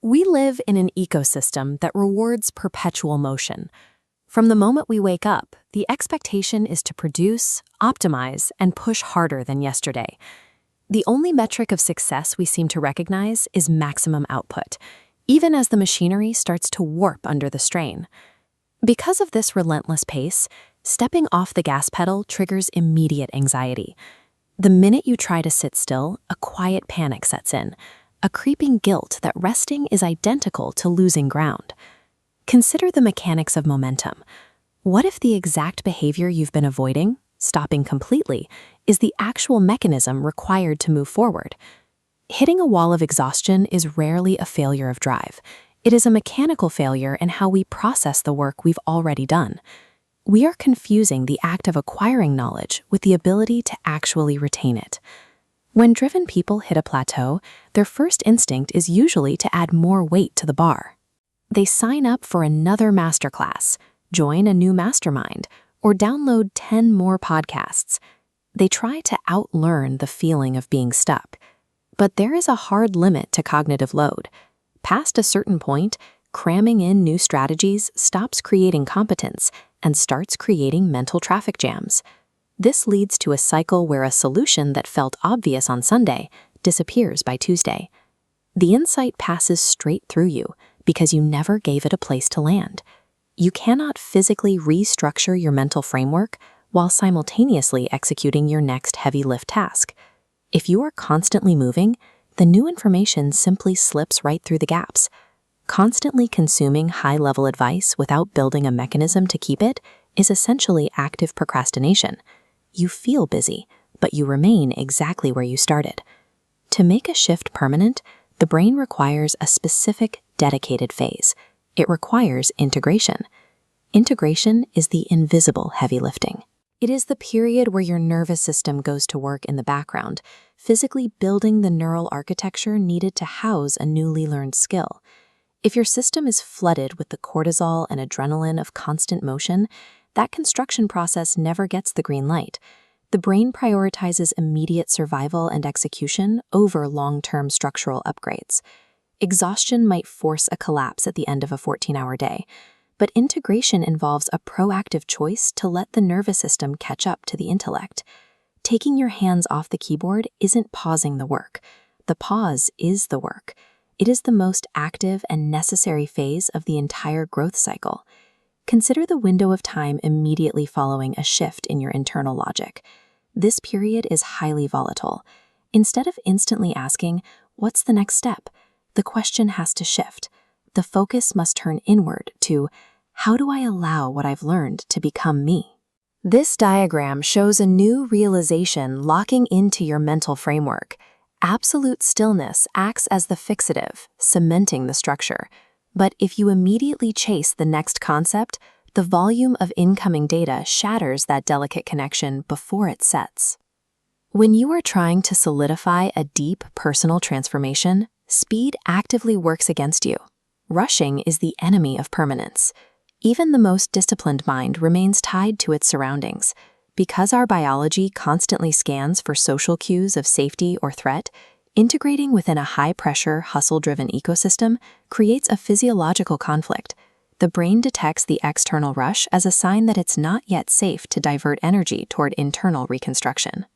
We live in an ecosystem that rewards perpetual motion. From the moment we wake up, the expectation is to produce, optimize, and push harder than yesterday. The only metric of success we seem to recognize is maximum output, even as the machinery starts to warp under the strain. Because of this relentless pace, stepping off the gas pedal triggers immediate anxiety. The minute you try to sit still, a quiet panic sets in, a creeping guilt that resting is identical to losing ground. Consider the mechanics of momentum. What if the exact behavior you've been avoiding, stopping completely, is the actual mechanism required to move forward? Hitting a wall of exhaustion is rarely a failure of drive. It is a mechanical failure in how we process the work we've already done. We are confusing the act of acquiring knowledge with the ability to actually retain it. When driven people hit a plateau, their first instinct is usually to add more weight to the bar. They sign up for another masterclass, join a new mastermind, or download 10 more podcasts. They try to outlearn the feeling of being stuck. But there is a hard limit to cognitive load. Past a certain point, cramming in new strategies stops creating competence and starts creating mental traffic jams. This leads to a cycle where a solution that felt obvious on Sunday disappears by Tuesday. The insight passes straight through you because you never gave it a place to land. You cannot physically restructure your mental framework while simultaneously executing your next heavy lift task. If you are constantly moving, the new information simply slips right through the gaps. Constantly consuming high-level advice without building a mechanism to keep it is essentially active procrastination. You feel busy, but you remain exactly where you started. To make a shift permanent, the brain requires a specific, dedicated phase. It requires integration. Integration is the invisible heavy lifting. It is the period where your nervous system goes to work in the background, physically building the neural architecture needed to house a newly learned skill. If your system is flooded with the cortisol and adrenaline of constant motion, that construction process never gets the green light. The brain prioritizes immediate survival and execution over long-term structural upgrades. Exhaustion might force a collapse at the end of a 14-hour day, but integration involves a proactive choice to let the nervous system catch up to the intellect. Taking your hands off the keyboard isn't pausing the work. The pause is the work. It is the most active and necessary phase of the entire growth cycle. Consider the window of time immediately following a shift in your internal logic. This period is highly volatile. Instead of instantly asking, "What's the next step?" the question has to shift. The focus must turn inward to, "How do I allow what I've learned to become me?" This diagram shows a new realization locking into your mental framework. Absolute stillness acts as the fixative, cementing the structure. But if you immediately chase the next concept, the volume of incoming data shatters that delicate connection before it sets. When you are trying to solidify a deep personal transformation, speed actively works against you. Rushing is the enemy of permanence. Even the most disciplined mind remains tied to its surroundings. Because our biology constantly scans for social cues of safety or threat, integrating within a high-pressure, hustle-driven ecosystem creates a physiological conflict. The brain detects the external rush as a sign that it's not yet safe to divert energy toward internal reconstruction.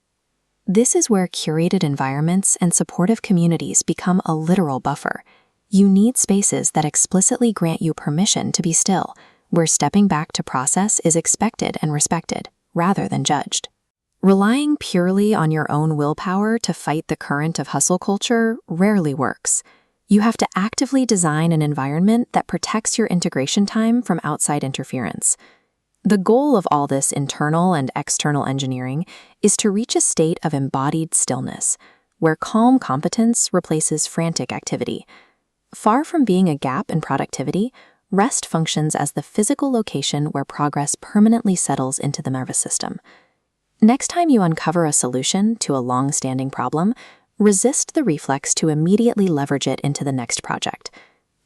This is where curated environments and supportive communities become a literal buffer. You need spaces that explicitly grant you permission to be still, where stepping back to process is expected and respected, rather than judged. Relying purely on your own willpower to fight the current of hustle culture rarely works. You have to actively design an environment that protects your integration time from outside interference. The goal of all this internal and external engineering is to reach a state of embodied stillness, where calm competence replaces frantic activity. Far from being a gap in productivity, rest functions as the physical location where progress permanently settles into the nervous system. Next time you uncover a solution to a long-standing problem, resist the reflex to immediately leverage it into the next project.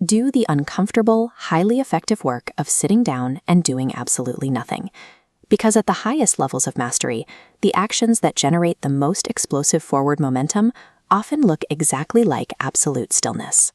Do the uncomfortable, highly effective work of sitting down and doing absolutely nothing. Because at the highest levels of mastery, the actions that generate the most explosive forward momentum often look exactly like absolute stillness.